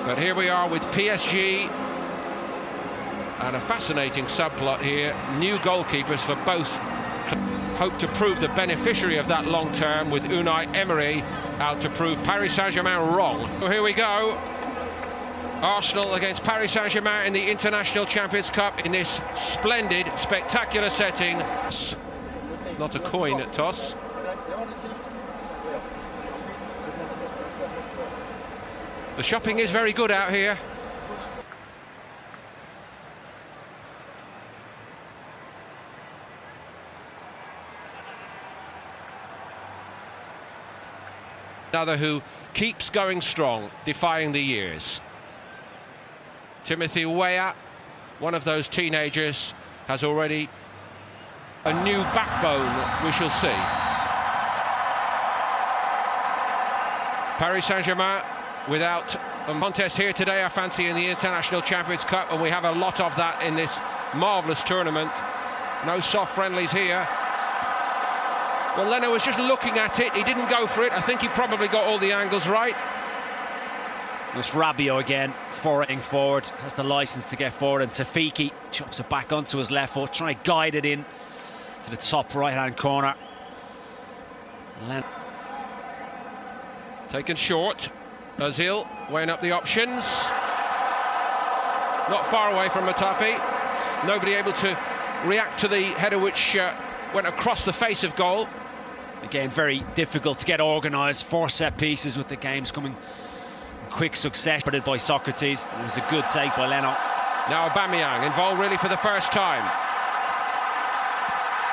But here we are with PSG, and a fascinating subplot here. New goalkeepers for both. Hope to prove the beneficiary of that long term, with Unai Emery out to prove Paris Saint-Germain wrong. So here we go. Arsenal against Paris Saint-Germain in the International Champions Cup in this splendid, spectacular setting. Not a coin toss. The shopping is very good out here. Another who keeps going strong, defying the years. Timothy Weah, one of those teenagers, has already a new backbone, we shall see. Paris Saint-Germain without a contest here today, I fancy, in the International Champions Cup, and we have a lot of that in this marvellous tournament. No soft friendlies here. Well, Leno was just looking at it, he didn't go for it. I think he probably got all the angles right. It's Rabiot again, forwarding forward, has the licence to get forward, and Tafiki chops it back onto his left foot, trying to guide it in to the top right-hand corner. Taken short. Ozil weighing up the options. Not far away from Matafi. Nobody able to react to the header which went across the face of goal. Again, very difficult to get organised. 4 set pieces with the games coming in quick succession. But by Socrates, it was a good take by Leno. Now Aubameyang involved really for the first time.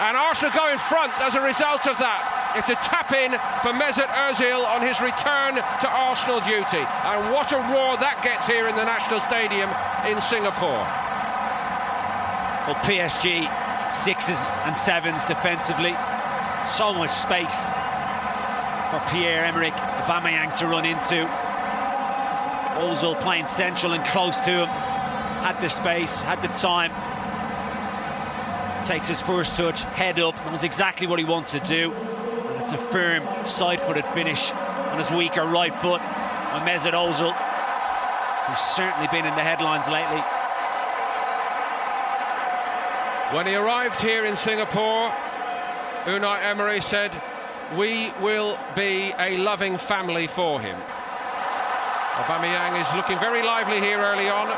And Arsenal go in front as a result of that. It's a tap-in for Mesut Ozil on his return to Arsenal duty. And what a roar that gets here in the National Stadium in Singapore. Well, PSG 6s and 7s defensively. So much space for Pierre-Emerick Aubameyang to run into. Ozil playing central and close to him. Had the space, had the time. Takes his first touch, head up, knows exactly what he wants to do. And it's a firm, side-footed finish on his weaker right foot by Mesut Ozil, who's certainly been in the headlines lately. When he arrived here in Singapore, Unai Emery said, "We will be a loving family for him." Aubameyang is looking very lively here early on.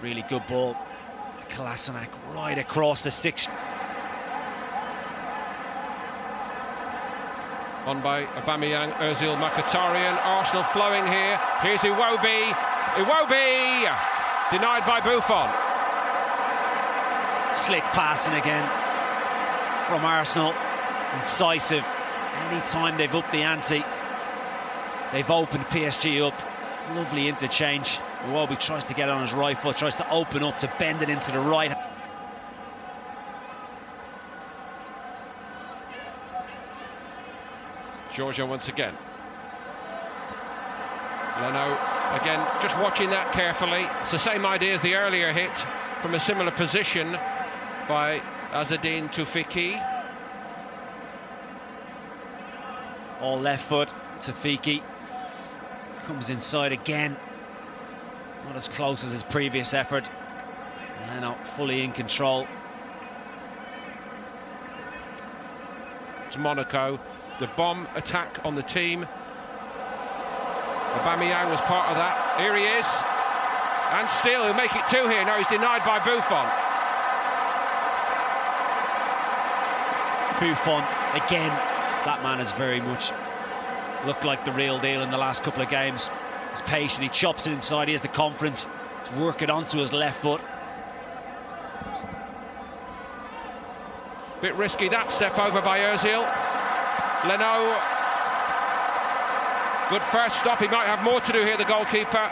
Really good ball. Kolasinac right across the 6. On by Aubameyang, Ozil, Mkhitaryan, Arsenal flowing here. Here's Iwobi. Iwobi! Denied by Buffon. Slick passing again from Arsenal. Incisive. Anytime they've upped the ante, they've opened PSG up. Lovely interchange. Iwobi tries to get on his right foot, tries to open up to bend it into the right. Georgia once again. Leno again, just watching that carefully. It's the same idea as the earlier hit from a similar position by Azzedine Tufiki. All left foot. Tafiki comes inside again. Not as close as his previous effort. Leno fully in control. It's Monaco. The bomb attack on the team. Aubameyang was part of that. Here he is. And still, he'll make it 2 here. No, he's denied by Buffon. Buffon, again, that man has very much looked like the real deal in the last couple of games. He's patient, he chops it inside, he has the confidence to work it onto his left foot. Bit risky that step over by Ozil. Leno. Good first stop, he might have more to do here, the goalkeeper.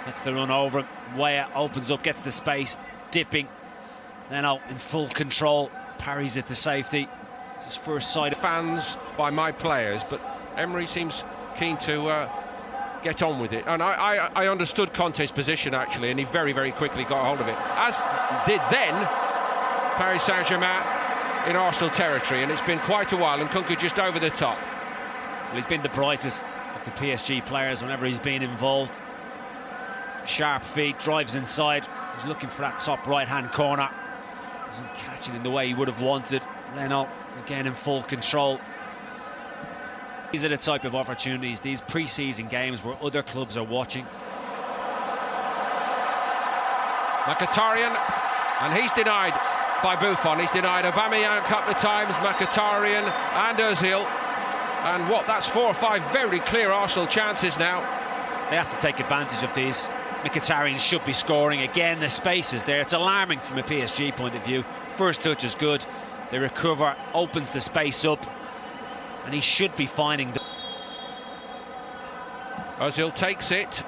Gets the run over him. Weah opens up, gets the space, dipping. Leno in full control, parries it to safety. It's his first sight. Fans by my players, but Emery seems keen to get on with it. And I understood Conte's position, actually, and he very, very quickly got hold of it. As did then Paris Saint-Germain in Arsenal territory, and it's been quite a while, and Kunku just over the top. Well, he's been the brightest of the PSG players whenever he's been involved. Sharp feet, drives inside. He's looking for that top right-hand corner. Wasn't catching in the way he would have wanted. Leno, again, in full control. These are the type of opportunities, these pre-season games where other clubs are watching. Mkhitaryan, and he's denied by Buffon. He's denied Aubameyang a couple of times, Mkhitaryan and Ozil. And that's 4 or 5 very clear Arsenal chances now. They have to take advantage of these. Mkhitaryan should be scoring. Again, the space is there. It's alarming from a PSG point of view. First touch is good. They recover, opens the space up, and he should be finding the... Ozil takes it.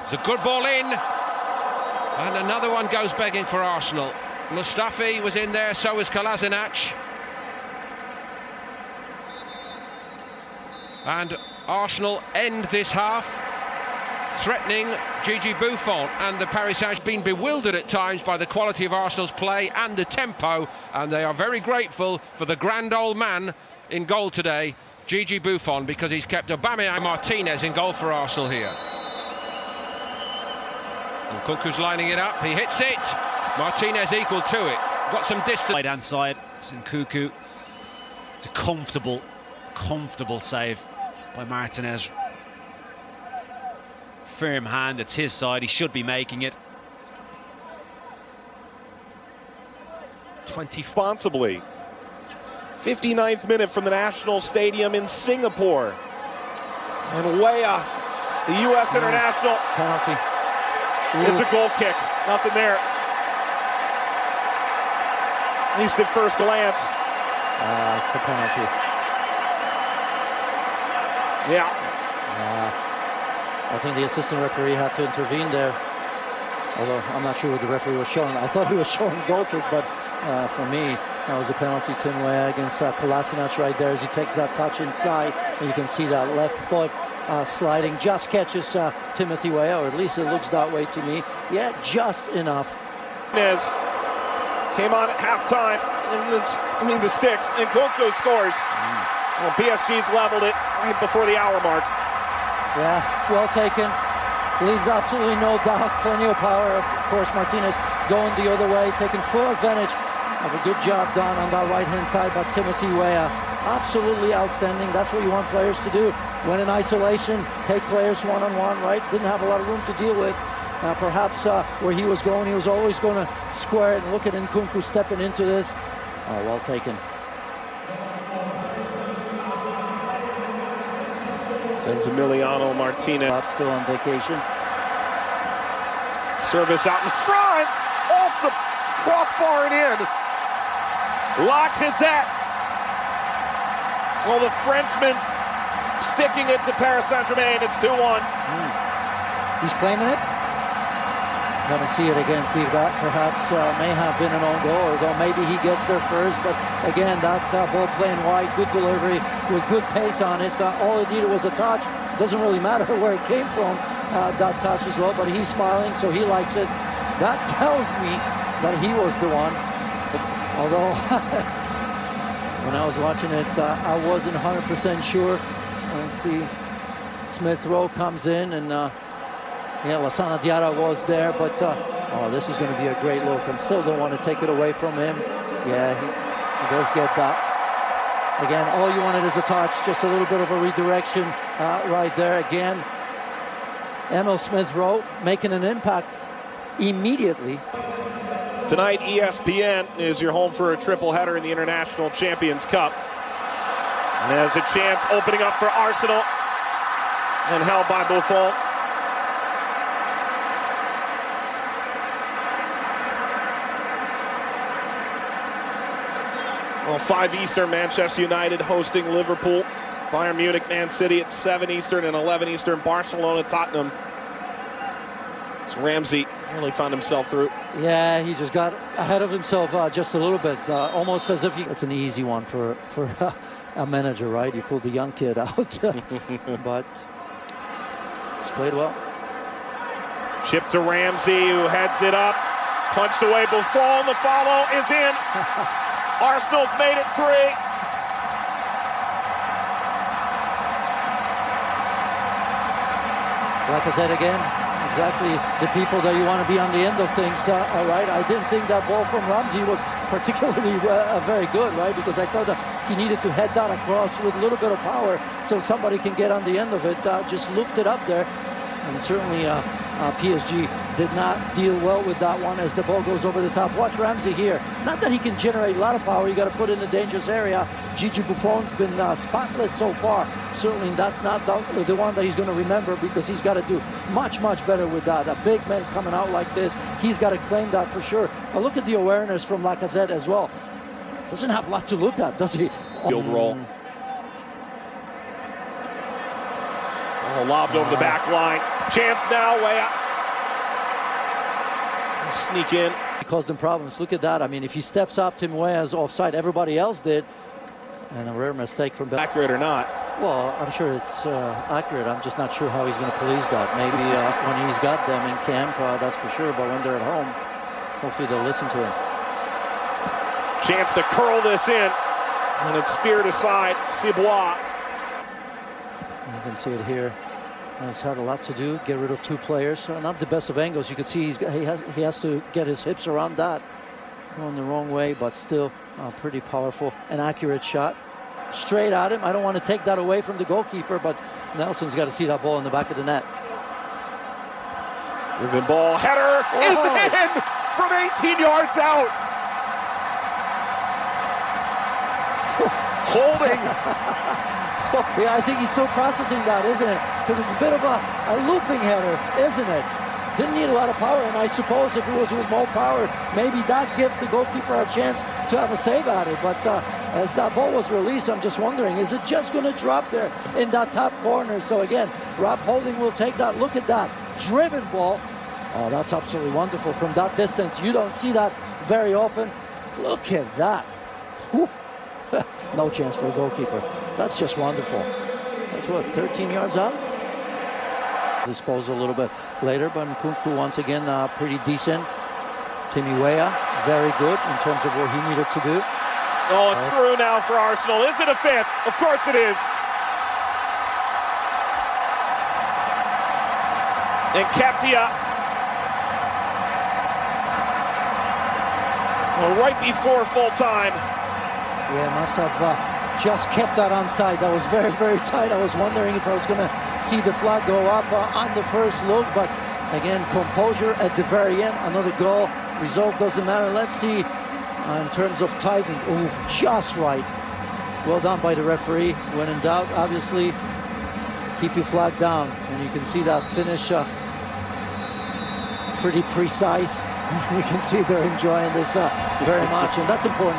It's a good ball in. And another one goes begging for Arsenal. Mustafi was in there, so was Kolasinac. And Arsenal end this half threatening Gigi Buffon, and the Paris Saint-Germain been bewildered at times by the quality of Arsenal's play and the tempo, and they are very grateful for the grand old man in goal today, Gigi Buffon, because he's kept Aubameyang and Martinez in goal for Arsenal here. And Nkunku's lining it up, he hits it, Martinez equal to it, got some distance. Right hand side, Nkunku. It's a comfortable save by Martinez. Firm hand, it's his side, he should be making it. Responsibly. 59th minute from the National Stadium in Singapore. And Weah, the U.S. international. Penalty. It's a goal kick, nothing there. At least at first glance. It's a penalty. Yeah. I think the assistant referee had to intervene there. Although I'm not sure what the referee was showing. I thought he was showing a goal kick, but for me, that was a penalty. Tim Weah against Kolasinac right there as he takes that touch inside. And you can see that left foot sliding. Just catches Timothy Weah, or at least it looks that way to me. Yeah, just enough. Nez came on at halftime between the sticks, and Nkunku scores. Well, PSG's leveled it right before the hour mark. Yeah, well taken. Leaves absolutely no doubt. Plenty of power. Of course, Martinez going the other way, taking full advantage of a good job done on that right-hand side by Timothy Weah. Absolutely outstanding. That's what you want players to do. When in isolation, take players one-on-one, right? Didn't have a lot of room to deal with. Perhaps where he was going, he was always going to square it. And look at Nkunku stepping into this. Oh, well taken. Sends Emiliano Martinez. Still on vacation. Service out in front, off the crossbar and in. Lacazette. Well, the Frenchman sticking it to Paris Saint-Germain. It's 2-1. He's claiming it. Gonna see it again, see if that perhaps may have been an own goal, although maybe he gets there first. But again, that ball playing wide, good delivery with good pace on it. All it needed was a touch. Doesn't really matter where it came from, that touch as well, but he's smiling, so he likes it. That tells me that he was the one. Although when I was watching it, I wasn't 100% sure. Let's see, Smith Rowe comes in, and yeah, Lassana Diarra was there, but oh, this is going to be a great look. I still don't want to take it away from him. Yeah, he does get that. Again, all you wanted is a touch, just a little bit of a redirection right there. Again, Emil Smith Rowe making an impact immediately. Tonight, ESPN is your home for a triple header in the International Champions Cup. And there's a chance opening up for Arsenal, and held by Buffon. Well, 5 Eastern, Manchester United hosting Liverpool. Bayern Munich, Man City at 7 Eastern, and 11 Eastern, Barcelona, Tottenham. So Ramsey really found himself through. Yeah, he just got ahead of himself just a little bit, almost as if it's an easy one for a manager, right? You pulled the young kid out, but he's played well. Chip to Ramsey, who heads it up, punched away Buffon. The follow is in. Arsenal's made it 3. Like I said again, exactly the people that you want to be on the end of things, all right? I didn't think that ball from Ramsey was particularly very good, right? Because I thought that he needed to head that across with a little bit of power so somebody can get on the end of it. Just looped it up there. And certainly PSG did not deal well with that one as the ball goes over the top. Watch Ramsey here. Not that he can generate a lot of power. You got to put it in the dangerous area. Gigi Buffon's been spotless so far. Certainly that's not the one that he's going to remember, because he's got to do much, much better with that. A big man coming out like this, he's got to claim that for sure. But look at the awareness from Lacazette as well. Doesn't have a lot to look at, does he? Field roll. Oh, lobbed over the back line. Chance now, way out. Sneak in. He caused them problems. Look at that. I mean, if he steps up, Tim Weah's offside. Everybody else did. And a rare mistake from back. Accurate or not? Well, I'm sure it's accurate. I'm just not sure how he's going to police that. Maybe when he's got them in camp, that's for sure. But when they're at home, hopefully they'll listen to him. Chance to curl this in. And it's steered aside. Cibois. You can see it here. He's had a lot to do. Get rid of two players. Not the best of angles. You can see he has to get his hips around that. Going the wrong way, but still pretty powerful. An accurate shot. Straight at him. I don't want to take that away from the goalkeeper, but Nelson's got to see that ball in the back of the net. Driven ball. Header is in from 18 yards out. Holding. Yeah, I think he's still processing that, isn't it? Because it's a bit of a looping header, isn't it? Didn't need a lot of power, and I suppose if it was with more power, maybe that gives the goalkeeper a chance to have a save at it. But as that ball was released, I'm just wondering, is it just going to drop there in that top corner? So again, Rob Holding will take that. Look at that driven ball. Oh, that's absolutely wonderful from that distance. You don't see that very often. Look at that. Whew. No chance for a goalkeeper. That's just wonderful. That's what, 13 yards out? Disposal a little bit later, but Nkunku once again pretty decent. Timmy Weah, very good in terms of what he needed to do. Oh, it's through now for Arsenal. Is it a fifth? Of course it is. And Nketiah. Well, right before full time. Yeah, must have just kept that onside. That was very, very tight. I was wondering if I was going to see the flag go up on the first look. But again, composure at the very end. Another goal. Result doesn't matter. Let's see in terms of timing. Oh, just right. Well done by the referee. When in doubt, obviously, keep your flag down. And you can see that finish pretty precise. You can see they're enjoying this very much. And that's important.